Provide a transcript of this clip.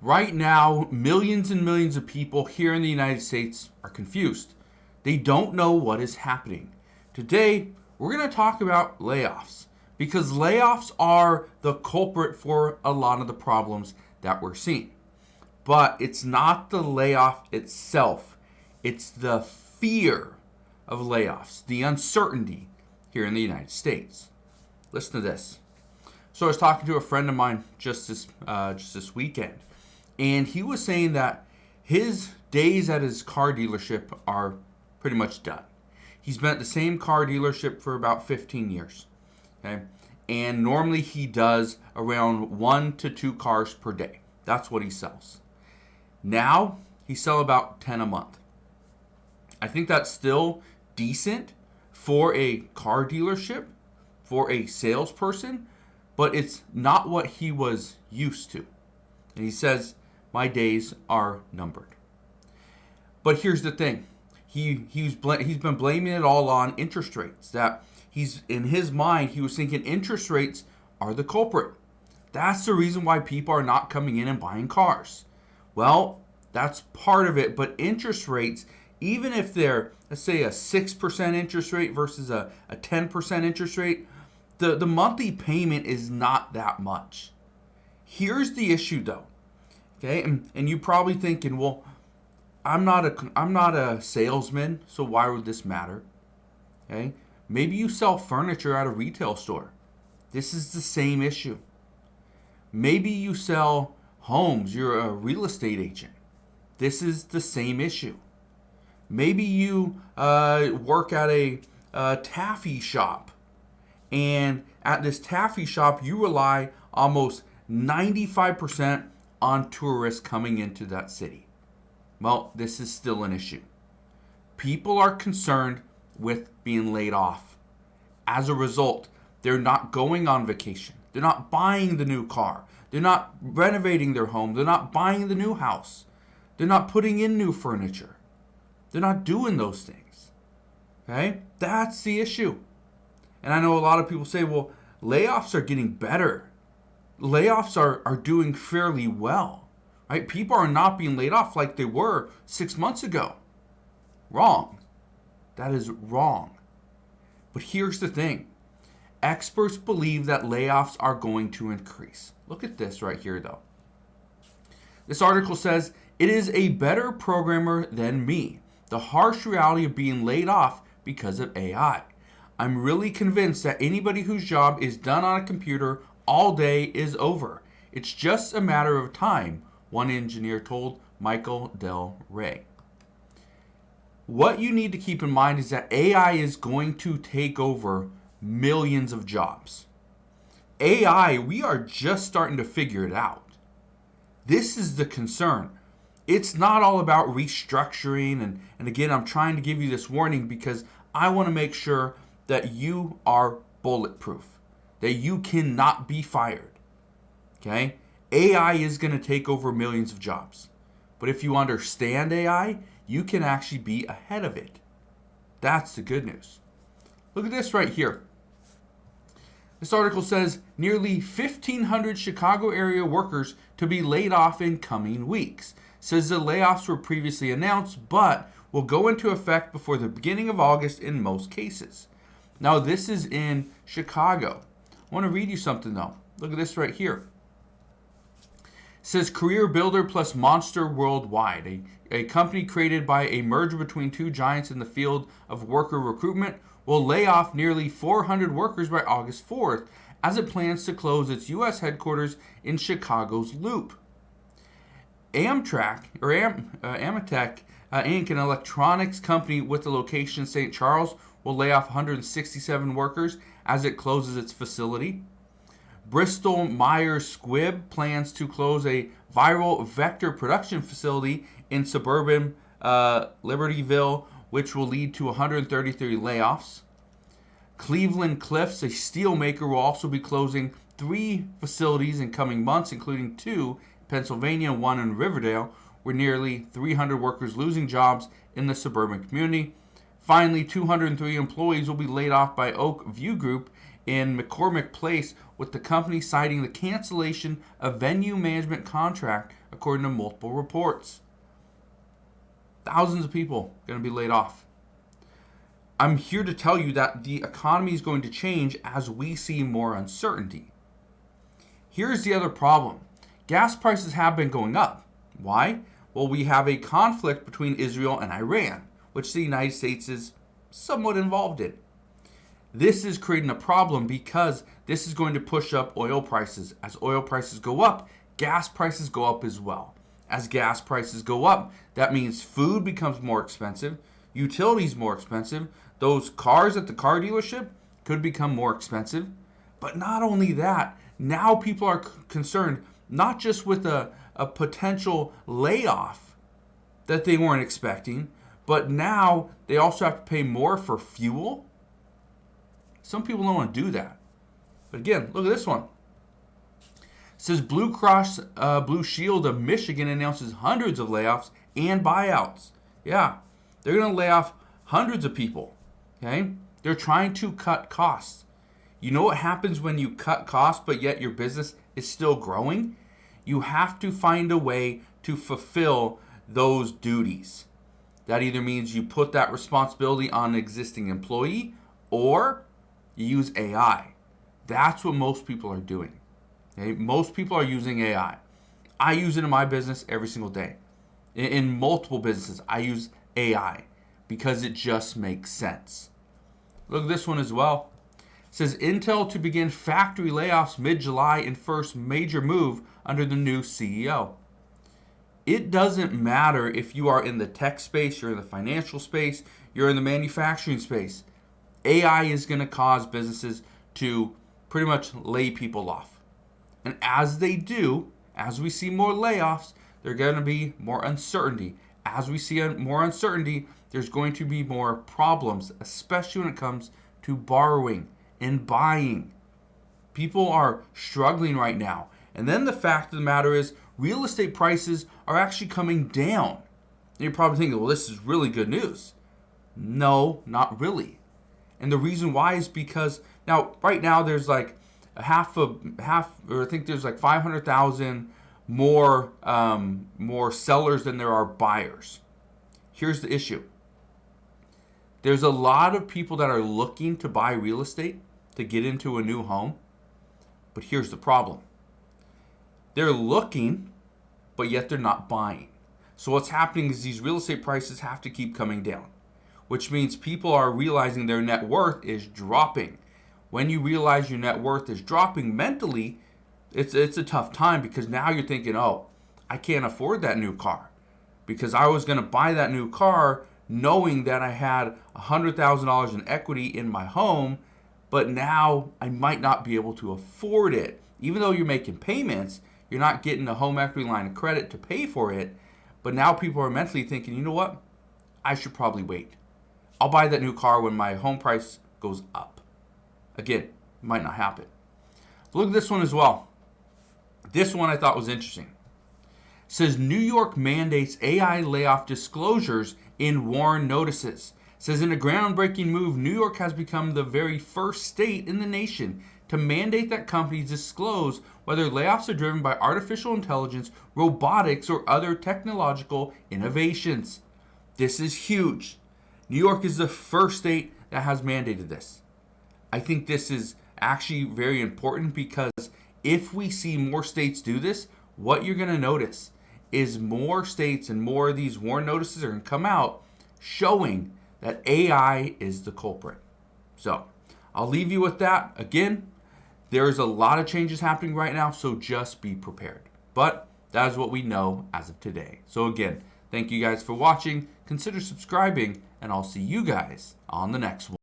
Right now, millions and millions of people here in the United States are confused. They don't know what is happening. Today, we're going to talk about layoffs because layoffs are the culprit for a lot of the problems that we're seeing. But it's not the layoff itself, it's the fear of layoffs, the uncertainty here in the United States. Listen to this. So I was talking to a friend of mine just this weekend, and he was saying that his days at his car dealership are pretty much done. He's been at the same car dealership for about 15 years. Okay? And normally he does around 1 to 2 cars per day. That's what he sells. Now he sells about 10 a month. I think that's still decent for a car dealership, for a salesperson, but it's not what he was used to. And he says, my days are numbered. But here's the thing. He's been blaming it all on interest rates. That in his mind, he was thinking interest rates are the culprit. That's the reason why people are not coming in and buying cars. Well, that's part of it, but interest rates, even if they're, let's say, a 6% interest rate versus a 10% interest rate, the monthly payment is not that much. Here's the issue, though. Okay, and you're probably thinking, well, I'm not a salesman, so why would this matter? Okay, maybe you sell furniture at a retail store. This is the same issue. Maybe you sell homes. You're a real estate agent. This is the same issue. Maybe you work at a taffy shop, and at this taffy shop, you rely almost 95% on tourists coming into that city. Well, this is still an issue. People are concerned with being laid off. As a result, they're not going on vacation. They're not buying the new car. They're not renovating their home. They're not buying the new house. They're not putting in new furniture. They're not doing those things. Okay? That's the issue. And I know a lot of people say, well, layoffs are getting better. Layoffs are doing fairly well. Right? People are not being laid off like they were 6 months ago. Wrong. That is wrong. But here's the thing. Experts believe that layoffs are going to increase. Look at this right here, though. This article says, it is a better programmer than me. The harsh reality of being laid off because of AI. I'm really convinced that anybody whose job is done on a computer all day is over. It's just a matter of time, one engineer told Michael Del Rey. What you need to keep in mind is that AI is going to take over millions of jobs. AI, we are just starting to figure it out. This is the concern. It's not all about restructuring, and again, I'm trying to give you this warning because I want to make sure that you are bulletproof, that you cannot be fired. Okay? AI is going to take over millions of jobs. But if you understand AI, you can actually be ahead of it. That's the good news. Look at this right here. This article says nearly 1,500 Chicago area workers to be laid off in coming weeks. Says the layoffs were previously announced, but will go into effect before the beginning of August in most cases. Now, this is in Chicago. I want to read you something, though. Look at this right here. It says Career Builder plus Monster Worldwide, a company created by a merger between two giants in the field of worker recruitment, will lay off nearly 400 workers by August 4th as it plans to close its U.S. headquarters in Chicago's Loop. Ametek Inc., an electronics company with a location in St. Charles, will lay off 167 workers as it closes its facility. Bristol Myers Squibb plans to close a viral vector production facility in suburban Libertyville, which will lead to 133 layoffs. Cleveland Cliffs, a steel maker, will also be closing 3 facilities in coming months, including 2 in Pennsylvania and 1 in Riverdale, with nearly 300 workers losing jobs in the suburban community. Finally, 203 employees will be laid off by Oak View Group, in McCormick Place, with the company citing the cancellation of venue management contract, according to multiple reports. Thousands of people going to be laid off. I'm here to tell you that the economy is going to change as we see more uncertainty. Here's the other problem. Gas prices have been going up. Why? Well, we have a conflict between Israel and Iran, which the United States is somewhat involved in. This is creating a problem because this is going to push up oil prices. As oil prices go up, gas prices go up as well. As gas prices go up, that means food becomes more expensive, utilities more expensive, those cars at the car dealership could become more expensive. But not only that, now people are concerned not just with a potential layoff that they weren't expecting, but now they also have to pay more for fuel. Some people don't want to do that. But again, look at this one. It says Blue Cross Blue Shield of Michigan announces hundreds of layoffs and buyouts. Yeah, they're going to lay off hundreds of people. Okay? They're trying to cut costs. You know what happens when you cut costs, but yet your business is still growing? You have to find a way to fulfill those duties. That either means you put that responsibility on an existing employee, or you use AI. That's what most people are doing. Okay? Most people are using AI. I use it in my business every single day. In multiple businesses, I use AI because it just makes sense. Look at this one as well. It says Intel to begin factory layoffs mid-July in first major move under the new CEO. It doesn't matter if you are in the tech space, you're in the financial space, you're in the manufacturing space. AI is going to cause businesses to pretty much lay people off. And as they do, as we see more layoffs, there's going to be more uncertainty. As we see more uncertainty, there's going to be more problems, especially when it comes to borrowing and buying. People are struggling right now. And then the fact of the matter is, real estate prices are actually coming down. And you're probably thinking, well, this is really good news. No, not really. And the reason why is because now, right now, there's like I think there's like 500,000 more sellers than there are buyers. Here's the issue. There's a lot of people that are looking to buy real estate to get into a new home. But here's the problem. They're looking, but yet they're not buying. So what's happening is these real estate prices have to keep coming down, which means people are realizing their net worth is dropping. When you realize your net worth is dropping mentally, it's a tough time, because now you're thinking, oh, I can't afford that new car, because I was going to buy that new car knowing that I had $100,000 in equity in my home, but now I might not be able to afford it. Even though you're making payments, you're not getting a home equity line of credit to pay for it. But now people are mentally thinking, you know what? I should probably wait. I'll buy that new car when my home price goes up. Again, it might not happen. But look at this one as well. This one I thought was interesting. It says New York mandates AI layoff disclosures in WARN notices. It says in a groundbreaking move, New York has become the very first state in the nation to mandate that companies disclose whether layoffs are driven by artificial intelligence, robotics, or other technological innovations. This is huge. New York is the first state that has mandated this. I think this is actually very important, because if we see more states do this, what you're going to notice is more states and more of these WARN notices are going to come out showing that AI is the culprit. So I'll leave you with that. Again, there's a lot of changes happening right now, so just be prepared. But that is what we know as of today. So again, thank you guys for watching. Consider subscribing, and I'll see you guys on the next one.